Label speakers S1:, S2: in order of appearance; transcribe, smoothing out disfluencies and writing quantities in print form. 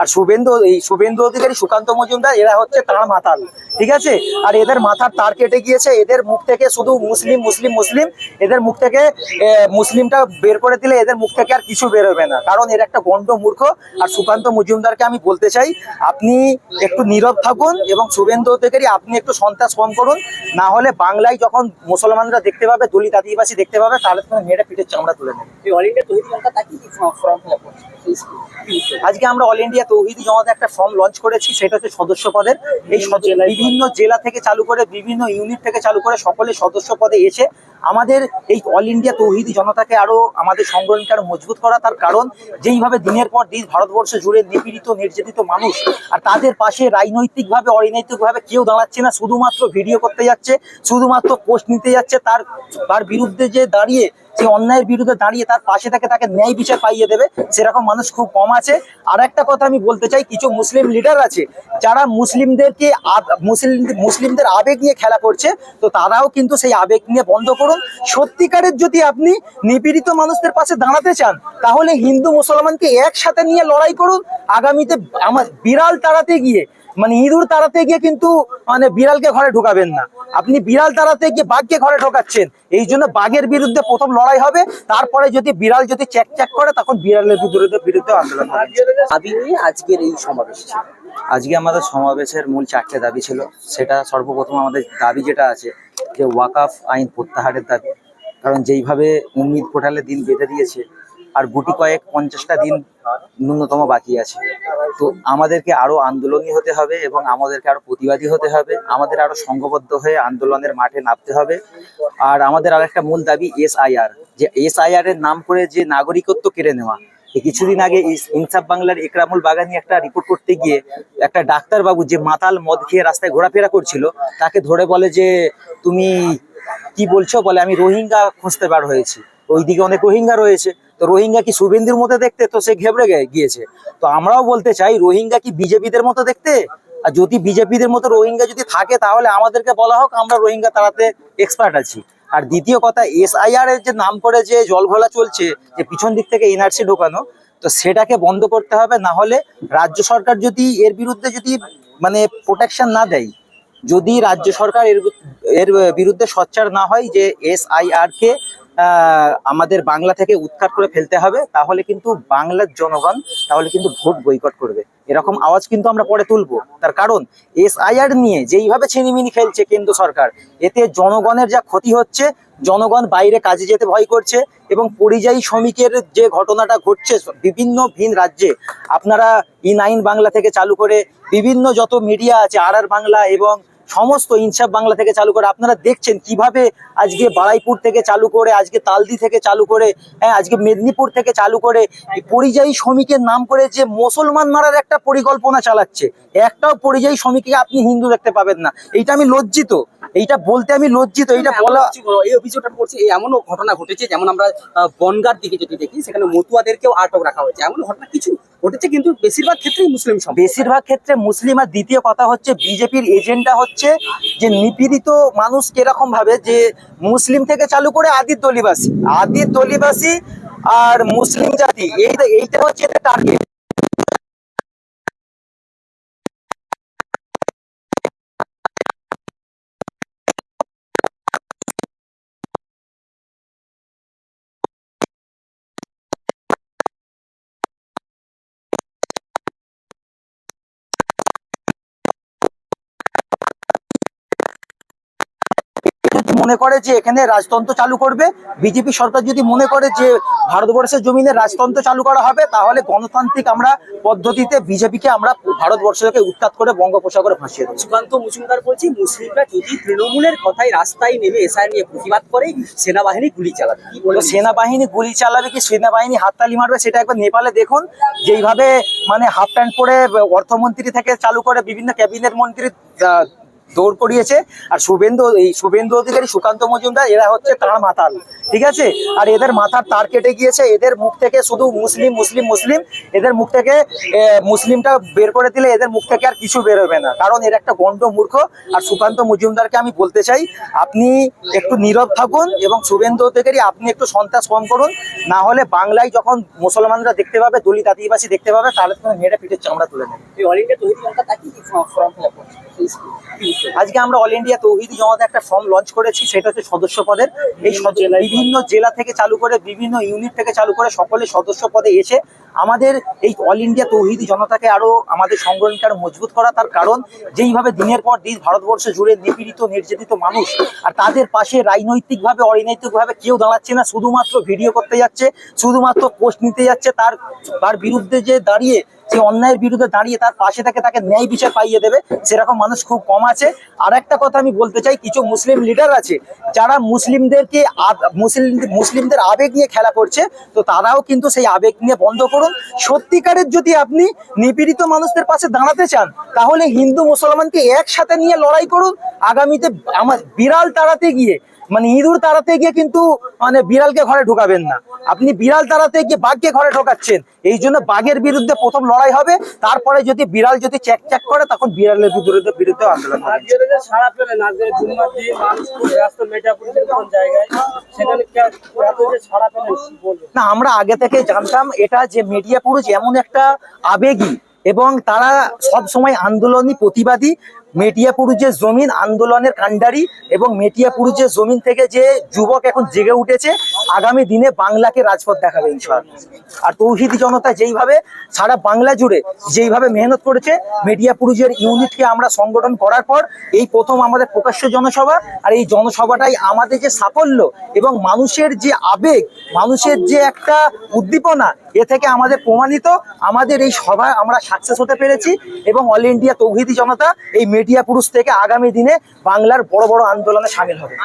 S1: আর শুভেন্দু অধিকারী, সুকান্ত মজুমদার এরা হচ্ছে তার মাতাল, ঠিক আছে। আর এদের মাথার তার কেটে গিয়েছে, এদের মুখ থেকে শুধু মুসলিম মুসলিম মুসলিম, এদের মুখ থেকে মুসলিমটা বের করে দিলে এদের মুখ থেকে আর কিছু বেরোবে না, কারণ এর একটা গন্ড মূর্খ। আর সুকান্ত মজুমদারকে আমি বলতে চাই, আপনি একটু নীরব থাকুন এবং শুভেন্দু অধিকারী আপনি একটু সন্ত্রাস কম করুন, না হলে বাংলায় যখন মুসলমানরা দেখতে পাবে, দলিত আদিবাসী দেখতে পাবে, তাহলে তোমার মেয়েটা পিঠের চামড়া তুলে নেবে। আজকে আমরা অল ইন্ডিয়া তৌহিদি জমাতে একটা ফর্ম লঞ্চ করেছি, সেটা হচ্ছে সদস্য পদের। এই বিভিন্ন জেলা থেকে চালু করে, বিভিন্ন ইউনিট থেকে চালু করে সকলে সদস্য পদে এসে আমাদের এই অল ইন্ডিয়া তৌহিদি জনতাকে আরো আমাদের সংগঠনকে আরো মজবুত করা। তার কারণ যেইভাবে দিনের পর দিন ভারতবর্ষ জুড়ে নিপীড়িত নির্যাতিত মানুষ, আর তাদের পাশে রাজনৈতিকভাবে অরাজনৈতিকভাবে কেউ দাঁড়াচ্ছে না, শুধুমাত্র ভিডিও করতে যাচ্ছে, শুধুমাত্র পোস্ট নিতে যাচ্ছে, তার বিরুদ্ধে যে দাঁড়িয়ে, যে অন্যায়ের বিরুদ্ধে দাঁড়িয়ে তার পাশে থেকে তাকে ন্যায় বিচার পাইয়ে দেবে, সেরকম মানুষ খুব কম আছে। আর একটা কথা আমি বলতে চাই, কিছু মুসলিম লিডার আছে যারা মুসলিমদের আবেগ নিয়ে খেলা করছে, তো তারাও কিন্তু সেই আবেগ নিয়ে বন্ধ করুন। সত্যিকারের যদি আপনি নিপীড়িত মানুষদের পাশে দাঁড়াতে চান, তাহলে হিন্দু মুসলমানকে একসাথে নিয়ে লড়াই করুন। আগামীতে আমার বিড়াল তাড়াতে গিয়ে, মানে ইঁদুর তাড়াতে গিয়ে কিন্তু মানে বিড়ালকে ঘরে ঢোকাবেন না, আপনি বিড়াল তাড়াতে গিয়ে বাঘকে ঘরে ঢোকাচ্ছেন। এই জন্য বাঘের বিরুদ্ধে প্রথম লড়াই হবে, তারপরে যদি বিড়াল যদি চেক চেক করে, তখন বিড়ালের বিরুদ্ধে আন্দোলন হবে।
S2: দাবি নিয়ে আজকের এই সমাবেশ ছিল।
S1: আজকে আমাদের সমাবেশের মূল 4টে দাবি ছিল। সেটা সর্বপ্রথম আমাদের দাবি যেটা আছে, যে ওয়াকাফ আইন প্রত্যাহারের দাবি। কারণ যেইভাবে উম্মিদ পোর্টালে দিন বেঁধে দিয়েছে, আর গুটি কয়েক 50টা দিন ন্যূনতম বাকি আছে, তো আমাদেরকে আরো আন্দোলনী হতে হবে এবং আমাদেরকে আরো প্রতিবাদী হতে হবে, আমাদের আরো সংঘবদ্ধ হয়ে আন্দোলনের মাঠে নামতে হবে। আর আমাদের আরেকটা মূল দাবি SIR, যে SIR এর নাম করে যে নাগরিকত্ব কেড়ে নেওয়া। কিছুদিন আগে ইনসাফ বাংলার একরামুল বাগানি একটা রিপোর্ট করতে গিয়ে একটা ডাক্তার বাবু, যে মাতাল মদ খেয়ে রাস্তায় ঘোরাফেরা করছিল, তাকে ধরে বলে যে তুমি কি বলছো, বলে আমি রোহিঙ্গা খুঁজতে বার হয়েছি, ওইদিকে অনেক রোহিঙ্গা রয়েছে। তো রোহিঙ্গা কি শুভেন্দুর মতো দেখতে? তো সে ঘেবড়ে গিয়েছে। তো আমরাও বলতে চাই, রোহিঙ্গা কি বিজেপিদের মতো দেখতে? আর যদি বিজেপিদের মতো রোহিঙ্গা যদি থাকে, তাহলে আমাদেরকে বলা হোক, আমরা রোহিঙ্গা তাড়াতে এক্সপার্ট আছি। আর দ্বিতীয় কথা, SIR এর যে নাম করে যে জল ঘোলা চলছে, যে পিছন দিক থেকে NRC ঢোকানো, তো সেটাকে বন্ধ করতে হবে। না হলে রাজ্য সরকার যদি এর বিরুদ্ধে যদি মানে প্রোটেকশন না দেয়, যদি রাজ্য সরকার এর বিরুদ্ধে সোচ্চার না হয় যে SIR কে আমাদের বাংলা থেকে উৎখাত করে ফেলতে হবে, তাহলে কিন্তু বাংলার জনগণ তাহলে কিন্তু ভোট বয়কট করবে। এরকম আওয়াজ কিন্তু আমরা পরে তুলবো। তার কারণ SIR নিয়ে যেইভাবে ছিনিমিনি খেলছে কেন্দ্র সরকার, এতে জনগণের যা ক্ষতি হচ্ছে, জনগণ বাইরে কাজে যেতে ভয় করছে। এবং পরিযায়ী শ্রমিকের যে ঘটনাটা ঘটছে বিভিন্ন ভিন রাজ্যে, আপনারা E9 বাংলা থেকে চালু করে বিভিন্ন যত মিডিয়া আছে, RR বাংলা এবং সমস্ত ইনসাফ বাংলা থেকে চালু করে, আপনারা দেখছেন কিভাবে আজকে বারাইপুর থেকে চালু করে, আজকে তালদি থেকে চালু করে, হ্যাঁ আজকে মেদিনীপুর থেকে চালু করে, এই পরিযায়ী শ্রমিকের নাম করে যে মুসলমান মারার একটা পরিকল্পনা চালাচ্ছে। একটাও পরিযায়ী শ্রমিককে আপনি হিন্দু দেখতে পাবেন না। এইটা আমি লজ্জিত, এইটা বলতে আমি লজ্জিত। এইটা বলা,
S2: এই অভিযোগটা করছে, এমনও ঘটনা ঘটেছে, যেমন আমরা বনগাঁর দিকে যদি দেখি, সেখানে মতুয়াদেরকেও আটক রাখা হয়েছে, এমন ঘটনা কিছু ঘটেছে, কিন্তু বেশিরভাগ ক্ষেত্রেই মুসলিম সম্প্রদায়।
S1: বেশিরভাগ ক্ষেত্রে মুসলিম। আর দ্বিতীয় কথা হচ্ছে, বিজেপির এজেন্ডা হচ্ছে যে নিপীড়িত মানুষ কিরকম ভাবে, যে মুসলিম থেকে চালু করে আদি দলিবাসী আর মুসলিম জাতি, এইটা হচ্ছে এদের টার্গেট। মনে করে যে এখানে রাজতন্ত্র চালু করবে, বিজেপি সরকার যদি মনে করে যে ভারতবর্ষের জমিনে রাজতন্ত্র চালু করা হবে, তাহলে গণতান্ত্রিক আমরা পদ্ধতিতে বিজেপিকে আমরা ভারতবর্ষ থেকে উৎখাত করে বঙ্গোপসাগরে ভাসিয়ে দেবো।
S2: সুকান্ত মজুমদার বলছে, মুসলিমরা যদি তৃণমূলের কথায় রাস্তায় নেমে SIR নিয়ে প্রতিবাদ করে, সেনাবাহিনী গুলি চালাবে। কি বলবো,
S1: সেনাবাহিনী গুলি চালাবে কি সেনাবাহিনী হাততালি মারবে? সেটা একবার নেপালে দেখুন, যেইভাবে মানে হাফ প্যান্ট পরে অর্থমন্ত্রী থেকে চালু করে বিভিন্ন ক্যাবিনেট মন্ত্রী দৌড় করিয়েছে। আর শুভেন্দু অধিকারী, সুকান্ত মজুমদার এরা হচ্ছে তার মাতাল, ঠিক আছে। আর এদের মাথার তার কেটে গিয়েছে, এদের মুখ থেকে শুধু মুসলিম মুসলিম মুসলিম, এদের মুখ থেকে মুসলিমটা বের করে দিলে এদের মুখ থেকে আর কিছু বেরোবে না, কারণ এর একটা গণ্ড মূর্খ। আর সুকান্ত মজুমদারকে আমি বলতে চাই, আপনি একটু নীরব থাকুন এবং শুভেন্দু অধিকারী আপনি একটু সন্ত্রাস কম করুন, না হলে বাংলায় যখন মুসলমানরা দেখতে পাবে, দলিত আদিবাসী দেখতে পাবে, তাহলে তুমি মেয়েরা পিঠের চামড়া তুলে নেবে।
S2: এই অল ইন্ডিয়া তৌহিদি জনতা তাকে কি ফর্ম ফিল আপ করছে?
S1: আজকে আমরা অল ইন্ডিয়া তৌহিদি জমাতে একটা ফর্ম লঞ্চ করেছি, সেটা হচ্ছে সদস্য পদের। এই বিভিন্ন জেলা থেকে চালু করে, বিভিন্ন ইউনিট থেকে চালু করে সকলে সদস্য পদে এসে আমাদের এই অল ইন্ডিয়া তৌহিদি জনতাকে আরো আমাদের সংগঠনকে আরো মজবুত করা। তার কারণ যেইভাবে দিনের পর দিন ভারতবর্ষ জুড়ে নিপীড়িত নির্যাতিত মানুষ, আর তাদের পাশে রাজনৈতিকভাবে অরাজনৈতিকভাবে কেউ দাঁড়াচ্ছে না, শুধুমাত্র ভিডিও করতে যাচ্ছে, শুধুমাত্র পোস্ট নিতে যাচ্ছে, তার বিরুদ্ধে যে দাঁড়িয়ে, যে অন্যায়ের বিরুদ্ধে দাঁড়িয়ে তার পাশে থেকে তাকে ন্যায় বিচার পাইয়ে দেবে, সেরকম মানুষ খুব কম আছে। আর একটা কথা আমি বলতে চাই, কিছু মুসলিম লিডার আছে যারা মুসলিমদের আবেগ নিয়ে খেলা করছে, তো তারাও কিন্তু সেই আবেগ নিয়ে বন্ধ করুন। সত্যিকারের যদি আপনি নিপীড়িত মানুষদের পাশে দাঁড়াতে চান, তাহলে হিন্দু মুসলমানকে একসাথে নিয়ে লড়াই করুন। আগামীতে আমার বিড়াল তাড়াতে গিয়ে, মানে ইঁদুর তাড়াতে গিয়ে কিন্তু মানে বিড়ালকে ঘরে ঢোকাবেন না, আপনি বিড়াল তাড়াতে গিয়ে বাঘকে ঘরে ঢোকাচ্ছেন। এই জন্য বাঘের বিরুদ্ধে প্রথম লড়াই হবে, তারপরে যদি বিড়াল যদি চ্যাক চ্যাক করে, তখন বিড়ালের বিরুদ্ধে আন্দোলন হবে।
S3: সারা পেলেন আজকে জুম্মার দিন মানুষ খুব ব্যস্ত মেটাপুরের কোন জায়গায়, সেখানে এত যে সারা পেলেন কি বলবেন?
S1: না, আমরা আগে থেকে জানতাম এটা যে মিডিয়া পুরুষ এমন একটা আবেগী, এবং তারা সব সময় আন্দোলনী প্রতিবাদী। মেটিয়াপুরুষের জমিন আন্দোলনের কাণ্ডারি, এবং মেটিয়াপুরুষের জমিন থেকে যে যুবক এখন জেগে উঠেছে, আগামী দিনে বাংলাকে রাজপথ দেখাবে ইনশাআল্লাহ। আর তৌহিদি জনতা যেইভাবে সারা বাংলা জুড়ে যেইভাবে মেহনত করেছে, মেটিয়াপুরুষের ইউনিটকে আমরা সংগঠন করার পর এই প্রথম আমাদের প্রকাশ্য জনসভা। আর এই জনসভাটাই আমাদের যে সাফল্য এবং মানুষের যে আবেগ, মানুষের যে একটা উদ্দীপনা, এ থেকে আমাদের প্রমাণিত আমাদের এই সভায় আমরা সাকসেস হতে পেরেছি। এবং অল ইন্ডিয়া তৌহিদি জনতা এই মিডিয়া পুরুষ থেকে আগামী দিনে বাংলার বড় বড় আন্দোলনে সামিল হবে।